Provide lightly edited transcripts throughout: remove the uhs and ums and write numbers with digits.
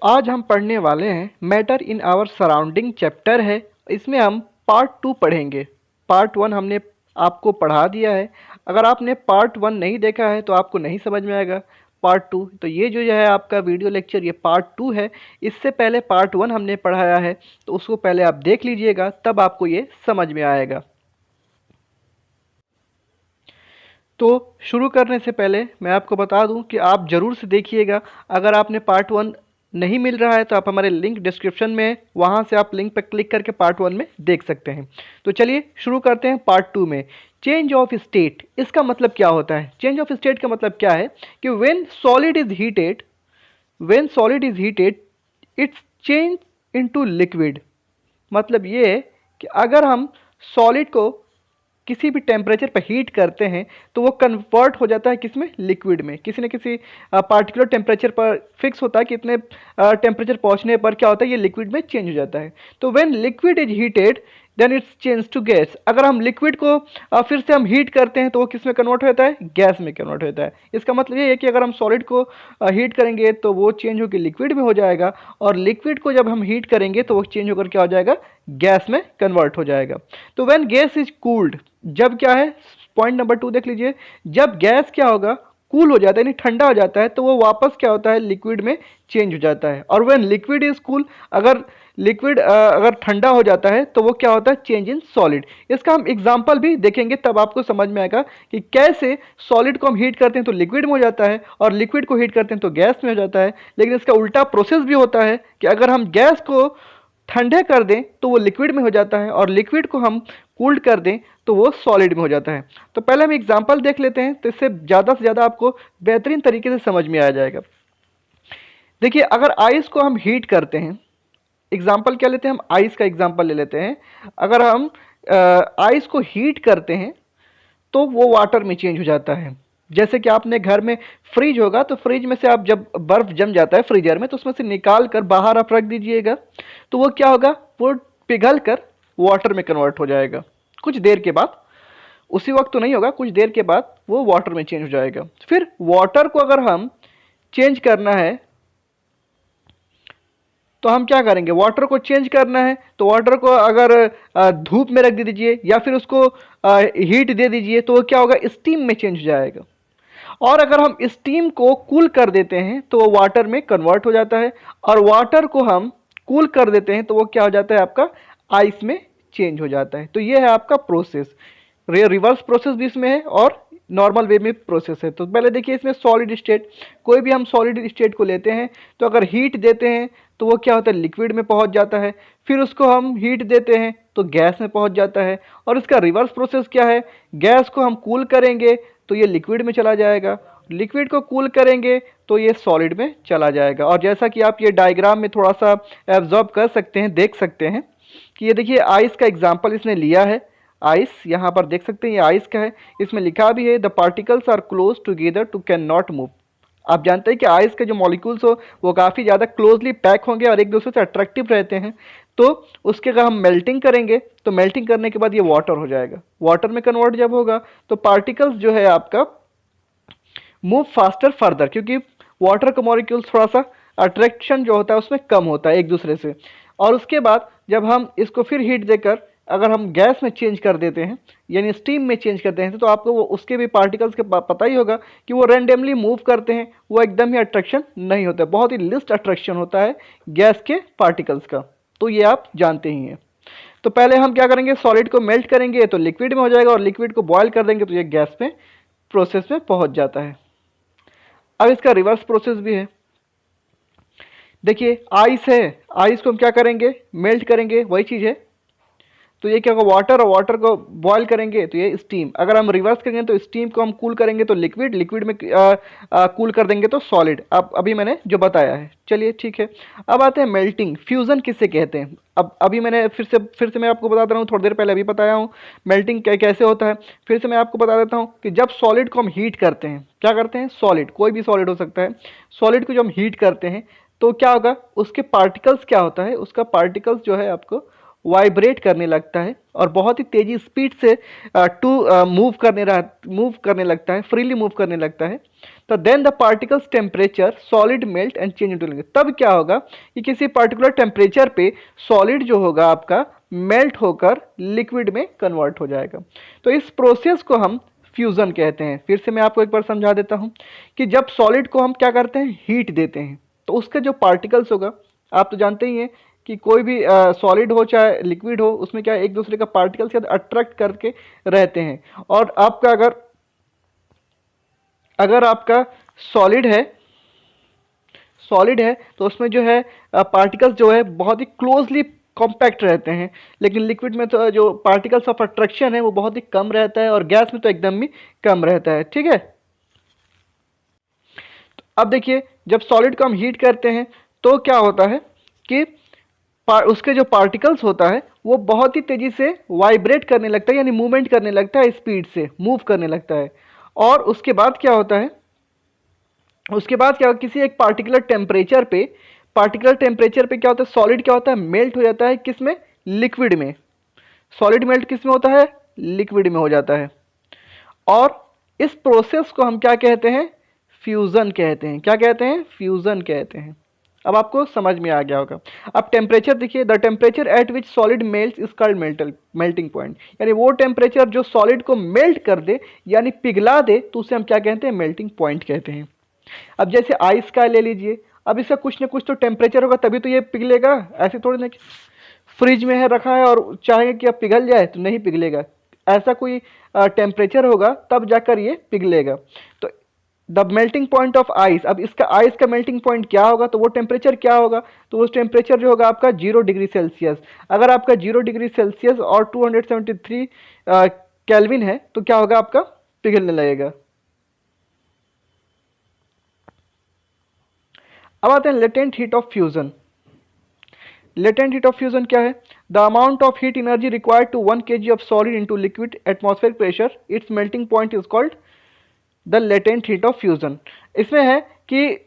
आज हम पढ़ने वाले हैं matter in our surrounding chapter है। इसमें हम पार्ट 2 पढ़ेंगे। पार्ट 1 हमने आपको पढ़ा दिया है। अगर आपने पार्ट 1 नहीं देखा है तो आपको नहीं समझ में आएगा। पार्ट 2 तो ये जो है आपका वीडियो लेक्चर ये पार्ट 2 है। इससे पहले पार्ट 1 हमने पढ़ाया है तो उसको पहले आप देख लीजिएगा, तब आपको ये समझ में आएगा। तो शुरू करने से पहले मैं आपको बता दूं कि आप ज़रूर से देखिएगा। अगर आपने पार्ट 1 नहीं मिल रहा है तो आप हमारे लिंक डिस्क्रिप्शन में है, वहां से आप लिंक पर क्लिक करके पार्ट 1 में देख सकते हैं। तो चलिए शुरू करते हैं पार्ट 2 में। चेंज ऑफ स्टेट, इसका मतलब क्या होता है? चेंज ऑफ स्टेट का मतलब क्या है कि when solid is heated it's change into liquid. मतलब ये है कि अगर हम सॉलिड को किसी भी टेम्परेचर पर हीट करते हैं तो वो कन्वर्ट हो जाता है किसमें? लिक्विड में। किसी न किसी पार्टिकुलर टेम्परेचर पर फिक्स होता है कि इतने टेम्परेचर पहुंचने पर क्या होता है, ये लिक्विड में चेंज हो जाता है। तो when liquid is heated then it's change to gas. अगर हम लिक्विड को फिर से हम हीट करते हैं तो वो किस में कन्वर्ट होता है? गैस में कन्वर्ट होता है। इसका मतलब ये है कि अगर हम सॉलिड को हीट करेंगे तो वो चेंज होकर लिक्विड में हो जाएगा, और लिक्विड को जब हम हीट करेंगे तो वो चेंज होकर क्या हो जाएगा? गैस में कन्वर्ट हो जाएगा। तो व्हेन गैस इज कूल्ड, जब क्या है, पॉइंट नंबर 2 देख लीजिए, जब गैस क्या होगा? कूल हो जाता है, यानी ठंडा हो जाता है, तो वो वापस क्या होता है? लिक्विड में चेंज हो जाता है। और व्हेन लिक्विड इज कूल, अगर लिक्विड अगर ठंडा हो जाता है तो वो क्या होता है? Change in solid. इसका हम एग्जांपल भी देखेंगे, तब आपको समझ में आएगा कि कैसे सॉलिड को हम हीट करते हैं तो लिक्विड में हो जाता है, और लिक्विड को हीट करते हैं तो गैस में हो जाता है। लेकिन इसका उल्टा प्रोसेस भी होता है कि अगर हम गैस को ठंडे कर दें तो वो लिक्विड में हो जाता है, और लिक्विड को हम कूल्ड कर दें तो वो सॉलिड में हो जाता है। तो पहले हम एग्जांपल देख लेते हैं, तो इससे ज़्यादा से ज़्यादा आपको बेहतरीन तरीके से समझ में आ जाएगा। देखिए, अगर आइस को हम हीट करते हैं, एग्जाम्पल क्या लेते हैं हम? आइस का एग्जाम्पल ले लेते हैं। अगर हम आइस को हीट करते हैं तो वो वाटर में चेंज हो जाता है। जैसे कि आपने घर में फ्रिज होगा, तो फ्रिज में से आप जब बर्फ जम जाता है फ्रीजर में, तो उसमें से निकाल कर बाहर आप रख दीजिएगा, तो वो क्या होगा? वो पिघल कर वाटर में कन्वर्ट हो जाएगा कुछ देर के बाद। उसी वक्त तो नहीं होगा, कुछ देर के बाद वो वाटर में चेंज हो जाएगा। फिर वाटर को अगर हम चेंज करना है तो हम क्या करेंगे? वाटर को चेंज करना है तो वाटर को अगर धूप में रख दे दीजिए या फिर उसको हीट दे दीजिए, तो वो क्या होगा? स्टीम में चेंज हो जाएगा। और अगर हम स्टीम को कूल कर देते हैं तो वो वाटर में कन्वर्ट हो जाता है, और वाटर को हम कूल कर देते हैं तो वो क्या हो जाता है? आपका आइस में चेंज हो जाता है। तो ये है आपका प्रोसेस। रिवर्स प्रोसेस भी इसमें है और नॉर्मल वे में प्रोसेस है। तो पहले देखिए, इसमें सॉलिड स्टेट, कोई भी हम सॉलिड स्टेट को लेते हैं तो अगर हीट देते हैं तो वो क्या होता है? लिक्विड में पहुंच जाता है। फिर उसको हम हीट देते हैं तो गैस में पहुंच जाता है। और इसका रिवर्स प्रोसेस क्या है? गैस को हम कूल करेंगे तो ये लिक्विड में चला जाएगा, लिक्विड को कूल करेंगे तो ये सॉलिड में चला जाएगा। और जैसा कि आप ये डायग्राम में थोड़ा सा एब्जॉर्ब कर सकते हैं, देख सकते हैं कि ये देखिए आइस का एग्जाम्पल इसने लिया है। आइस यहाँ पर देख सकते हैं, ये आइस का है। इसमें लिखा भी है the particles are close together to can not move. आप जानते हैं कि आइस के जो मॉलिक्यूल्स हो वो काफ़ी ज़्यादा क्लोजली पैक होंगे और एक दूसरे से अट्रैक्टिव रहते हैं। तो उसके अगर हम मेल्टिंग करेंगे तो मेल्टिंग करने के बाद ये वाटर हो जाएगा। वाटर में कन्वर्ट जब होगा तो पार्टिकल्स जो है आपका मूव फास्टर फर्दर, क्योंकि वाटर का मॉलिक्यूल्स थोड़ा सा अट्रैक्शन जो होता है उसमें कम होता है एक दूसरे से। और उसके बाद जब हम इसको फिर हीट देकर अगर हम गैस में चेंज कर देते हैं, यानी स्टीम में चेंज करते हैं, तो आपको वो उसके भी पार्टिकल्स के पता ही होगा कि वो रैंडमली मूव करते हैं, वो एकदम ही अट्रैक्शन नहीं होता है, बहुत ही लिस्ट अट्रैक्शन होता है गैस के पार्टिकल्स का। तो ये आप जानते ही हैं। तो पहले हम क्या करेंगे? सॉलिड को मेल्ट करेंगे तो लिक्विड में हो जाएगा, और लिक्विड को बॉयल कर देंगे तो ये गैस में प्रोसेस में पहुंच जाता है। अब इसका रिवर्स प्रोसेस भी है। देखिए, आइस है, आइस को हम क्या करेंगे? मेल्ट करेंगे, वही चीज़ है। तो ये क्या होगा? वाटर, और वाटर को बॉयल करेंगे तो ये स्टीम। अगर हम रिवर्स करेंगे तो स्टीम को हम कूल करेंगे तो लिक्विड, लिक्विड में कूल कर देंगे तो सॉलिड। अब अभी मैंने जो बताया है, चलिए ठीक है। अब आते हैं मेल्टिंग, फ्यूजन किसे कहते हैं? अब अभी मैंने फिर से मैं आपको बता दे रहा हूँ, थोड़ी देर पहले अभी बताया हूँ मेल्टिंग कैसे होता है। फिर से मैं आपको बता देता हूँ कि जब सॉलिड को हम हीट करते हैं, क्या करते हैं? सॉलिड, कोई भी सॉलिड हो सकता है, सॉलिड को जब हम हीट करते हैं तो क्या होगा? उसके पार्टिकल्स क्या होता है? उसका पार्टिकल्स जो है आपको वाइब्रेट करने लगता है और बहुत ही तेजी स्पीड से मूव करने लगता है, फ्रीली मूव करने लगता है। तो then the particles temperature solid melt and change into liquid. तब क्या होगा कि किसी पर्टिकुलर टेम्परेचर पे सॉलिड जो होगा आपका मेल्ट होकर लिक्विड में कन्वर्ट हो जाएगा। तो इस प्रोसेस को हम फ्यूज़न कहते हैं। फिर से मैं आपको एक बार समझा देता हूं कि जब सॉलिड को हम क्या करते हैं, हीट देते हैं, तो उसका जो पार्टिकल्स होगा, आप तो जानते ही हैं कि कोई भी सॉलिड हो चाहे लिक्विड हो, उसमें क्या एक दूसरे का पार्टिकल्स के साथ अट्रैक्ट करके रहते हैं। और आपका अगर आपका सॉलिड है तो उसमें जो है पार्टिकल्स जो है बहुत ही क्लोजली कॉम्पैक्ट रहते हैं, लेकिन लिक्विड में तो जो पार्टिकल्स ऑफ अट्रैक्शन है वो बहुत ही कम रहता है और गैस में तो एकदम ही कम रहता है। ठीक है, अब देखिए जब सॉलिड को हम हीट करते हैं तो क्या होता है कि उसके जो पार्टिकल्स होता है वो बहुत ही तेजी से वाइब्रेट करने लगता है, यानी मूवमेंट करने लगता है, स्पीड से मूव करने लगता है। और उसके बाद क्या होता है, किसी एक पार्टिकुलर टेम्परेचर पे क्या होता है, सॉलिड क्या होता है, मेल्ट हो जाता है। किसमें? लिक्विड में। सॉलिड मेल्ट किस में होता है? लिक्विड में हो जाता है। और इस प्रोसेस को हम क्या कहते हैं? फ्यूजन कहते हैं। क्या कहते हैं? फ्यूजन कहते हैं। अब आपको समझ में आ गया होगा। अब टेम्परेचर देखिए, the temperature at which solid melts is called melting point. यानी वो टेम्परेचर जो सॉलिड को मेल्ट कर दे यानी पिघला दे, तो उसे हम क्या कहते हैं? मेल्टिंग पॉइंट कहते हैं। अब जैसे आइस का ले लीजिए, अब इसका कुछ ना कुछ तो टेम्परेचर होगा तभी तो ये पिघलेगा। ऐसे थोड़ी ना कि फ्रिज में है रखा है और चाहे कि अब पिघल जाए तो नहीं पिघलेगा। ऐसा कोई टेम्परेचर होगा तब जाकर ये पिघलेगा। तो the melting point of ice, अब इसका आइस का मेल्टिंग पॉइंट क्या होगा, तो वो टेम्परेचर क्या होगा, तो वो टेम्परेचर जो होगा आपका 0 डिग्री सेल्सियस। अगर आपका 0 डिग्री सेल्सियस और 273 केल्विन है तो क्या होगा, आपका पिघलने लगेगा। अब आते हैं latent heat of fusion. Latent heat of fusion क्या है? The amount of heat energy required to 1 kg of solid into liquid atmospheric pressure, it's melting point is called the latent heat of fusion. इसमें है कि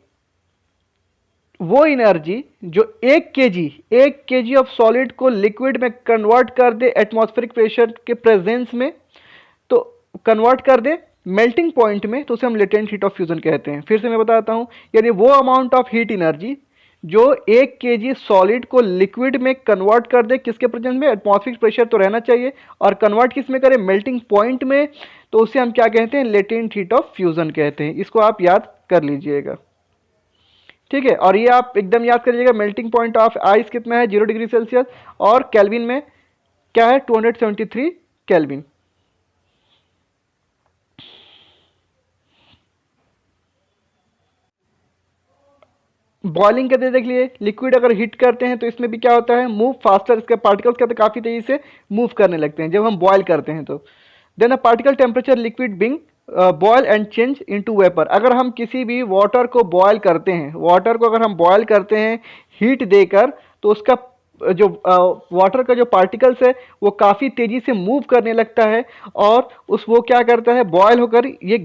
वो energy जो 1 kg of solid को liquid में convert कर दे एटमॉस्फेरिक प्रेशर के प्रेजेंस में, तो कन्वर्ट कर दे मेल्टिंग पॉइंट में, तो उसे हम लेटेंट हीट ऑफ फ्यूजन कहते हैं। फिर से मैं बताता हूं, यानी वो अमाउंट ऑफ हीट एनर्जी जो 1 kg सॉलिड को लिक्विड में कन्वर्ट कर दे, किसके प्रेजेंस में? एटमॉस्फेरिक प्रेशर तो रहना चाहिए, और कन्वर्ट किस में करे? मेल्टिंग पॉइंट में, तो उसे हम क्या कहते हैं? लेटेंट हीट ऑफ फ्यूजन कहते हैं। इसको आप याद कर लीजिएगा, ठीक है। और ये आप एकदम याद कर लीजिएगा, मेल्टिंग पॉइंट ऑफ आइस कितना है? 0 डिग्री सेल्सियस, और केल्विन में क्या है? 273 केल्विन। बॉइलिंग करते देख लिए, लिक्विड अगर हीट करते हैं तो इसमें भी क्या होता है? मूव फास्टर, इसके पार्टिकल्स क्या होते हैं? काफ़ी तेजी से मूव करने लगते हैं जब हम बॉयल करते हैं। तो then a particle temperature liquid being boil and change into vapour. अगर हम किसी भी वाटर को बॉयल करते हैं, हीट देकर, तो उसका जो वाटर का जो पार्टिकल्स है वो काफ़ी तेज़ी से मूव करने लगता है, और वो क्या करता है? बॉयल होकर ये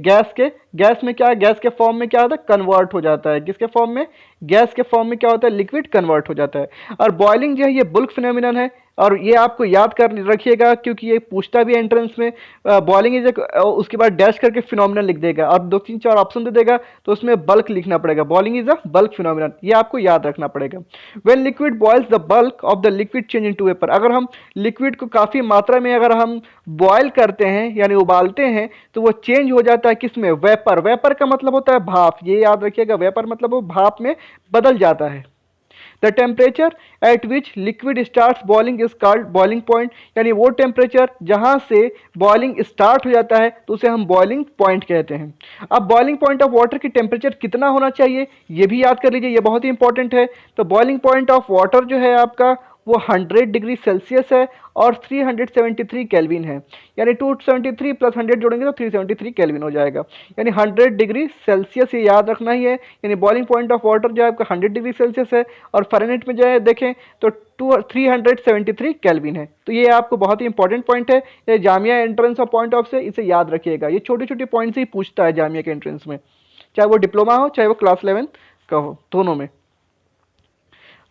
गैस में क्या है? गैस के फॉर्म में क्या होता है? कन्वर्ट हो जाता है। किसके फॉर्म में? गैस के फॉर्म में क्या होता है? लिक्विड कन्वर्ट हो जाता है। और बॉइलिंग जो है ये बुल्क फिनोमिनन है, और ये आपको याद कर रखिएगा क्योंकि ये पूछता भी एंट्रेंस में। बॉइलिंग इज, उसके बाद डैश करके फिनोमिनन लिख देगा और 2 3 4 ऑप्शन दे देगा, तो उसमें बल्क लिखना पड़ेगा। Boiling is a bulk phenomenon, ये आपको याद रखना पड़ेगा। When liquid boils the bulk of the liquid change into vapour. अगर हम लिक्विड को काफ़ी मात्रा में अगर हम बॉयल करते हैं यानी उबालते हैं, तो वो चेंज हो जाता है किस में? वेपर। वेपर का मतलब होता है भाप, ये याद रखिएगा। वेपर मतलब वो भाप में बदल जाता है। The temperature at which liquid start boiling is called boiling point. यानी वो टेम्परेचर जहां से बॉइलिंग स्टार्ट हो जाता है तो उसे हम बॉइलिंग पॉइंट कहते हैं। अब बॉइलिंग पॉइंट ऑफ वाटर की टेम्परेचर कितना होना चाहिए, ये भी याद कर लीजिए, ये बहुत ही इंपॉर्टेंट है। तो बॉइलिंग पॉइंट ऑफ वाटर जो है आपका वो 100 डिग्री सेल्सियस है और 373 केल्विन है। यानी 273 प्लस 100 जोड़ेंगे तो 373 केल्विन हो जाएगा। यानी 100 डिग्री सेल्सियस, ये याद रखना ही है। यानी बॉइलिंग पॉइंट ऑफ वाटर जो है आपका 100 डिग्री सेल्सियस है, और फ़ारेनहाइट में जो है देखें तो 373 केल्विन है। तो ये आपको बहुत ही इंपॉर्टेंट पॉइंट है, ये Jamia entrance of point of से इसे याद रखिएगा। ये छोटे छोटे पॉइंट से ही पूछता है जामिया के एंट्रेंस में, चाहे वो डिप्लोमा हो चाहे वो क्लास 11 का हो, दोनों में।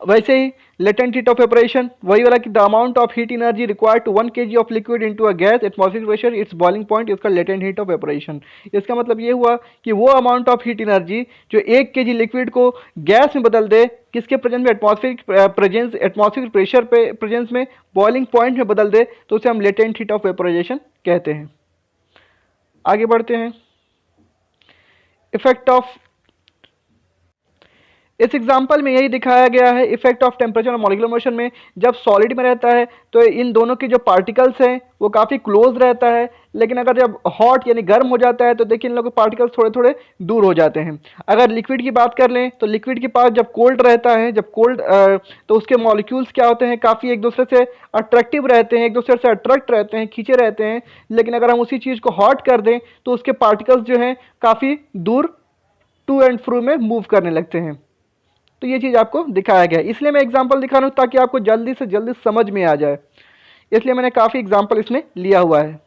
वैसे ही लेटेंट हीट ऑफ वेपोरेशन वही वाला कि the amount of heat energy required to 1 kg of liquid into a gas atmospheric pressure it's boiling point इसका लेटेंट हीट ऑफ वेपोरेशन। इसका मतलब ये हुआ कि वो अमाउंट ऑफ हीट एनर्जी जो 1 kg लिक्विड को गैस में बदल दे, किसके प्रेजेंस में, एटमॉस्फेरिक प्रेशर पे प्रेजेंस में, बॉइलिंग पॉइंट में बदल दे, तो उसे हम लेटेंट हीट ऑफ वेपोराइजेशन कहते हैं। आगे बढ़ते हैं। इफेक्ट ऑफ, इस एग्जाम्पल में यही दिखाया गया है इफेक्ट ऑफ टेम्परेचर और मॉलिक्यूलर मोशन में। जब सॉलिड में रहता है तो इन दोनों के जो पार्टिकल्स हैं वो काफ़ी क्लोज रहता है, लेकिन अगर जब हॉट यानी गर्म हो जाता है तो देखिए इन लोगों के पार्टिकल्स थोड़े थोड़े दूर हो जाते हैं। अगर लिक्विड की बात कर लें तो लिक्विड के पास जब कोल्ड रहता है, जब कोल्ड तो उसके मॉलिक्यूल्स क्या होते हैं, काफ़ी एक दूसरे से अट्रैक्टिव रहते हैं, एक दूसरे से अट्रैक्ट रहते हैं, खींचे रहते हैं। लेकिन अगर हम उसी चीज़ को हॉट कर दें तो उसके पार्टिकल्स जो हैं काफ़ी दूर टू एंड फ्रो में मूव करने लगते हैं। तो ये चीज़ आपको दिखाया गया है, इसलिए मैं एग्जांपल दिखा रहा हूँ ताकि आपको जल्दी से जल्दी समझ में आ जाए, इसलिए मैंने काफ़ी एग्जांपल इसमें लिया हुआ है।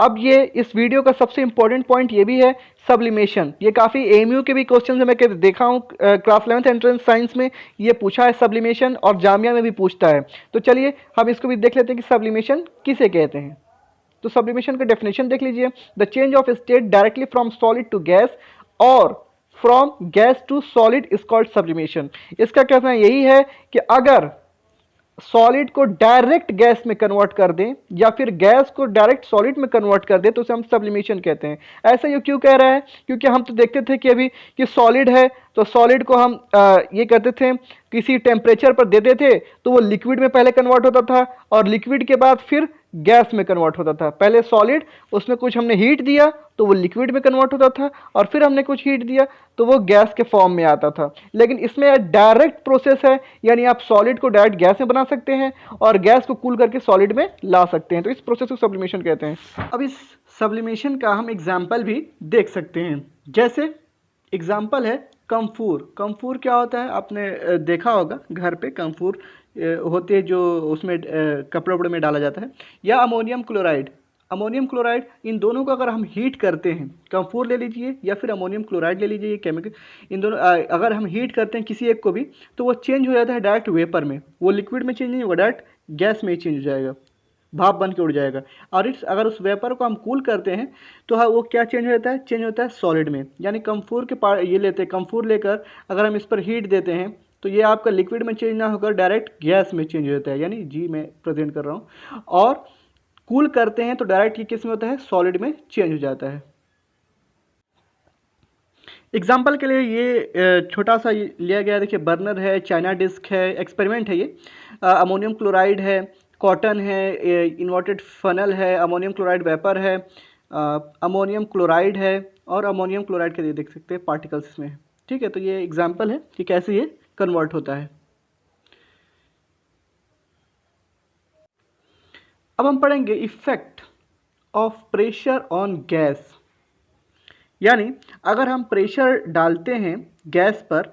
अब ये इस वीडियो का सबसे इंपॉर्टेंट पॉइंट ये भी है सब्लिमेशन। ये काफ़ी एमयू के भी क्वेश्चन में मैं देखा हूँ, क्लास 11th एंट्रेंस साइंस में ये पूछा है सब्लिमेशन, और जामिया में भी पूछता है। तो चलिए हम इसको भी देख लेते हैं कि सब्लिमेशन किसे कहते हैं। तो सब्लिमेशन का डेफिनेशन देख लीजिए, the change of state directly from solid to gas और from gas to solid is called sublimation. इसका कहना यही है कि अगर सॉलिड को डायरेक्ट गैस में कन्वर्ट कर दें या फिर गैस को डायरेक्ट सॉलिड में कन्वर्ट कर दें तो उसे हम सब्लिमेशन कहते हैं। ऐसा ये क्यों कह रहा है, क्योंकि हम तो देखते थे कि अभी कि सॉलिड है तो सॉलिड को हम ये कहते थे किसी टेम्परेचर पर देते थे तो वो लिक्विड में पहले कन्वर्ट होता था और लिक्विड के बाद फिर गैस में कन्वर्ट होता था। पहले सॉलिड, उसमें कुछ हमने हीट दिया तो वो लिक्विड में कन्वर्ट होता था, और फिर हमने कुछ हीट दिया तो वो गैस के फॉर्म में आता था। लेकिन इसमें डायरेक्ट प्रोसेस है, यानी आप सॉलिड को डायरेक्ट गैस में बना सकते हैं और गैस को कूल करके सॉलिड में ला सकते हैं। तो इस प्रोसेस को सब्लिमेशन कहते हैं। अब इस सब्लिमेशन का हम एग्जाम्पल भी देख सकते हैं, जैसे एग्जाम्पल है कम्फूर। कम्फूर क्या होता है, आपने देखा होगा घर पे कम्फूर होती है जो उसमें कपड़े वपड़े में डाला जाता है, या अमोनियम क्लोराइड। अमोनियम क्लोराइड, इन दोनों को अगर हम हीट करते हैं, कम्फूर ले लीजिए या फिर अमोनियम क्लोराइड ले लीजिए, ये केमिकल, इन दोनों अगर हम हीट करते हैं किसी एक को भी तो वो चेंज हो जाता है डायरेक्ट वेपर में। वो लिक्विड में चेंज नहीं होगा, डायरेक्ट गैस में ही चेंज हो जाएगा, भाप बन के उड़ जाएगा। और इस अगर उस वेपर को हम कूल करते हैं तो हाँ वो क्या चेंज होता है, चेंज होता है सॉलिड में। यानी कम्फूर के ये लेते हैं, कम्फूर लेकर अगर हम इस पर हीट देते हैं तो ये आपका लिक्विड में चेंज ना होकर डायरेक्ट गैस में चेंज हो जाता है, यानी जी मैं प्रेजेंट कर रहा हूँ। और कूल करते हैं तो डायरेक्ट ये किस में होता है, सॉलिड में चेंज हो जाता है। एग्जाम्पल के लिए ये छोटा सा लिया गया, देखिए बर्नर है, चाइना डिस्क है, एक्सपेरिमेंट है ये। अमोनियम क्लोराइड है, कॉटन है, इन्वर्टेड फनल है, अमोनियम क्लोराइड वेपर है, अमोनियम क्लोराइड है, और अमोनियम क्लोराइड के देख सकते हैं पार्टिकल्स इसमें है। ठीक है, तो ये एग्जाम्पल है कि कैसे ये कन्वर्ट होता है। अब हम पढ़ेंगे effect of pressure on gas. यानी अगर हम प्रेशर डालते हैं गैस पर,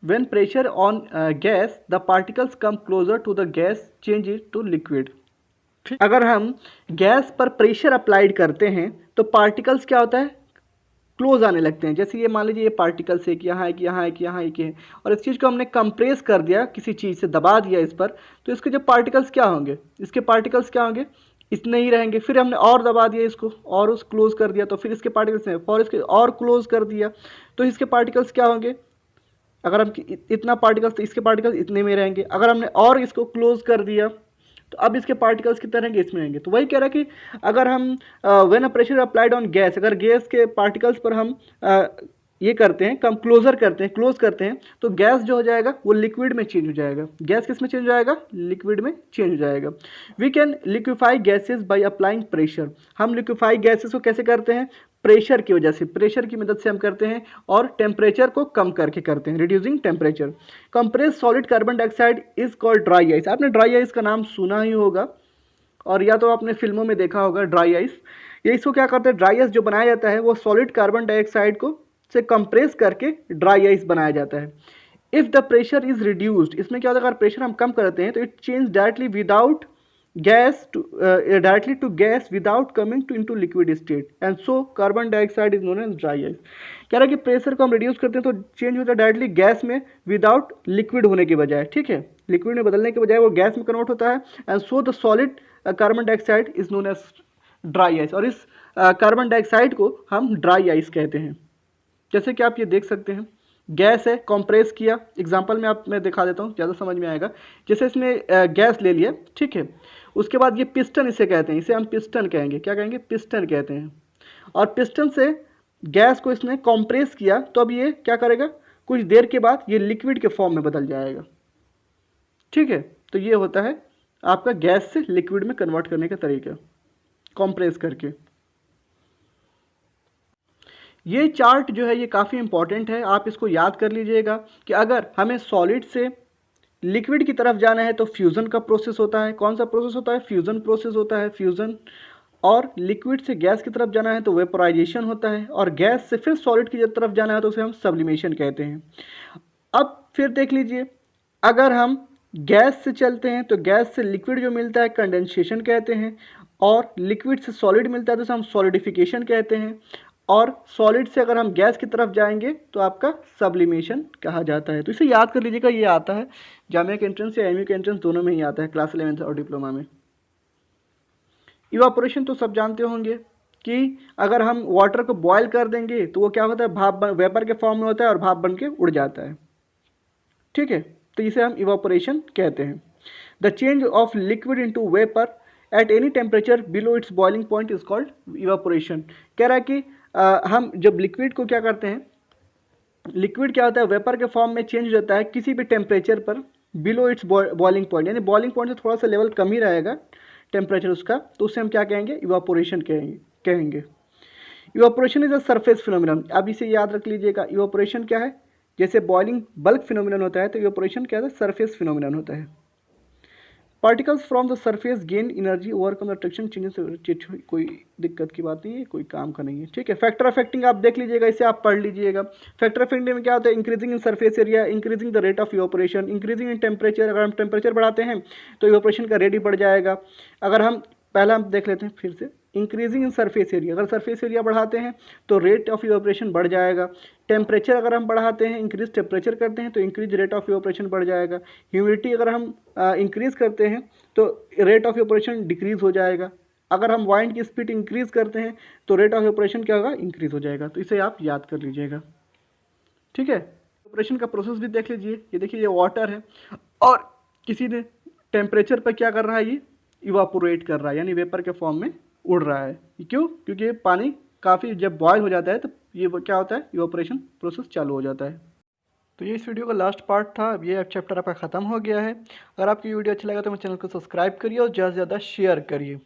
when pressure on gas the particles come closer to the gas change it to liquid। अगर हम गैस पर प्रेशर अप्लाइड करते हैं तो पार्टिकल्स क्या होता है, क्लोज आने लगते हैं। जैसे ये मान लीजिए ये पार्टिकल्स एक यहाँ एक यहाँ एक यहाँ एक है, और इस चीज़ को हमने कंप्रेस कर दिया, किसी चीज़ से दबा दिया इस पर, तो इसके जो पार्टिकल्स क्या होंगे, इसके पार्टिकल्स क्या होंगे, इतने ही रहेंगे। फिर हमने और दबा दिया इसको और उस क्लोज कर दिया तो फिर इसके पार्टिकल्स हैं, और इसके और क्लोज कर दिया तो इसके पार्टिकल्स क्या होंगे, अगर हम इतना पार्टिकल्स तो इसके पार्टिकल्स इतने में रहेंगे। अगर हमने और इसको क्लोज कर दिया तो अब इसके पार्टिकल्स कितने रहेंगे, इसमें रहेंगे। तो वही कह रहा है कि अगर हम when a pressure applied on gas, अगर गैस के पार्टिकल्स पर हम ये करते हैं, कम क्लोजर करते हैं, क्लोज करते हैं, तो गैस जो हो जाएगा वो लिक्विड में चेंज हो जाएगा। गैस किस में चेंज हो जाएगा, लिक्विड में चेंज हो जाएगा। We can liquefy gases by applying pressure. हम लिक्विफाई गैसेस को कैसे करते हैं, प्रेशर की वजह से, प्रेशर की मदद से हम करते हैं, और टेम्परेचर को कम करके करते हैं, reducing temperature. Compress solid carbon dioxide is called dry ice. आपने ड्राई आइस का नाम सुना ही होगा, और या तो आपने फिल्मों में देखा होगा ड्राई आइस। ये इसको क्या करते हैं, ड्राई आइस जो बनाया जाता है वो सॉलिड कार्बन डाइऑक्साइड को से कंप्रेस करके ड्राई आइस बनाया जाता है। If the pressure is reduced, इसमें क्या होता है, अगर प्रेशर हम कम करते हैं तो it change directly without gas to directly to gas without coming to into liquid state, and so carbon dioxide is known as dry ice. कह रहा है कि प्रेशर को हम रिड्यूस करते हैं तो चेंज होता है डायरेक्टली गैस में विदाउट लिक्विड होने के बजाय, ठीक है, लिक्विड में बदलने के बजाय वो गैस में कन्वर्ट होता है, and so the solid carbon dioxide is known as dry ice, और इस कार्बन डाइऑक्साइड को हम ड्राई आइस कहते हैं। जैसे कि आप ये देख सकते हैं, गैस है, कंप्रेस किया, एग्जांपल में मैं दिखा देता हूँ, ज़्यादा समझ में आएगा। जैसे इसमें गैस ले लिया, ठीक है, उसके बाद ये पिस्टन इसे कहते हैं, इसे हम पिस्टन कहेंगे, क्या कहेंगे, पिस्टन कहते हैं। और पिस्टन से गैस को इसने कंप्रेस किया, तो अब ये क्या करेगा, कुछ देर के बाद ये लिक्विड के फॉर्म में बदल जाएगा, ठीक है। तो ये होता है आपका गैस से लिक्विड में कन्वर्ट करने का तरीका, कंप्रेस करके। ये चार्ट जो है ये काफ़ी इंपॉर्टेंट है, आप इसको याद कर लीजिएगा कि अगर हमें सॉलिड से लिक्विड की तरफ जाना है तो फ्यूज़न का प्रोसेस होता है। कौन सा प्रोसेस होता है, फ्यूज़न प्रोसेस होता है, फ्यूज़न। और लिक्विड से गैस की तरफ जाना है तो वेपोराइजेशन होता है, और गैस से फिर सॉलिड की तरफ जाना है तो उसे हम सब्लिमेशन कहते हैं। अब फिर देख लीजिए, अगर हम गैस से चलते हैं तो गैस से लिक्विड जो मिलता है कंडेंसेशन कहते हैं, और लिक्विड से सॉलिड मिलता है तो उसे हम सॉलिडिफिकेशन कहते हैं, और सॉलिड से अगर हम गैस की तरफ जाएंगे तो आपका सब्लिमेशन कहा जाता है। तो इसे याद कर लीजिएगा, ये आता है जामिया के एंट्रेंस या एमयू के एंट्रेंस दोनों में ही आता है, क्लास 11 और डिप्लोमा में। इवापोरेशन तो सब जानते होंगे कि अगर हम वाटर को बॉयल कर देंगे तो वो क्या होता है, भाप वेपर के फॉर्म में होता है और भाप बन के उड़ जाता है, ठीक है। तो इसे हम इवापोरेशन कहते हैं। The change of liquid into vapour at any temperature below it's boiling point is called evaporation. कह रहा है कि हम जब लिक्विड को क्या करते हैं, लिक्विड क्या होता है, वेपर के फॉर्म में चेंज हो जाता है किसी भी टेम्परेचर पर बिलो इट्स बॉइलिंग पॉइंट, यानी बॉइलिंग पॉइंट से थोड़ा सा लेवल कम ही रहेगा टेम्परेचर उसका, तो उसे हम क्या कहेंगे, इवापोरेशन कहेंगे। Evaporation is a surface phenomenon. अब इसे याद रख लीजिएगा, इवापोरेशन क्या है, जैसे बॉइलिंग बल्क फिनोमिनन होता है तो इवापोरेशन क्या है, सरफेस फिनोमिनन होता है। Particles from the surface gain energy overcome the traction changes. कोई दिक्कत की बात नहीं है, कोई काम का नहीं है, ठीक है। फैक्टर अफेक्टिंग आप देख लीजिएगा, इसे आप पढ़ लीजिएगा। फैक्टर अफेक्टिंग में क्या होता है, increasing in surface area, increasing the rate of evaporation, increasing in temperature. अगर हम टेम्परेचर बढ़ाते हैं तो इवापोरेशन का रेट ही बढ़ जाएगा। अगर हम पहला हम देख लेते हैं फिर से, इंक्रीजिंग इन सरफेस एरिया, अगर सरफेस एरिया बढ़ाते हैं तो रेट ऑफ इवापोरेशन बढ़ जाएगा। टेम्परेचर अगर हम बढ़ाते हैं, इंक्रीज टेम्परेचर करते हैं तो इंक्रीज रेट ऑफ इवापोरेशन बढ़ जाएगा। ह्यूमिडिटी अगर हम इंक्रीज करते हैं तो रेट ऑफ इवापोरेशन डिक्रीज हो जाएगा। अगर हम वाइंड की स्पीड इंक्रीज करते हैं तो रेट ऑफ इवापोरेशन क्या होगा, इंक्रीज हो जाएगा। तो इसे आप याद कर लीजिएगा, ठीक है। इवापोरेशन का प्रोसेस भी देख लीजिए, ये देखिए ये वाटर है और किसी ने टेम्परेचर पर क्या कर रहा है, ये इवापोरेट कर रहा है, यानी वेपर के फॉर्म में उड़ रहा है। क्यों, क्योंकि ये पानी काफ़ी जब बॉयल हो जाता है तो ये क्या होता है, इवापोरेशन प्रोसेस चालू हो जाता है। तो ये इस वीडियो का लास्ट पार्ट था। अब ये चैप्टर आपका ख़त्म हो गया है। अगर आपकी वीडियो अच्छा लगा तो मेरे चैनल को सब्सक्राइब करिए और ज़्यादा से ज़्यादा शेयर करिए।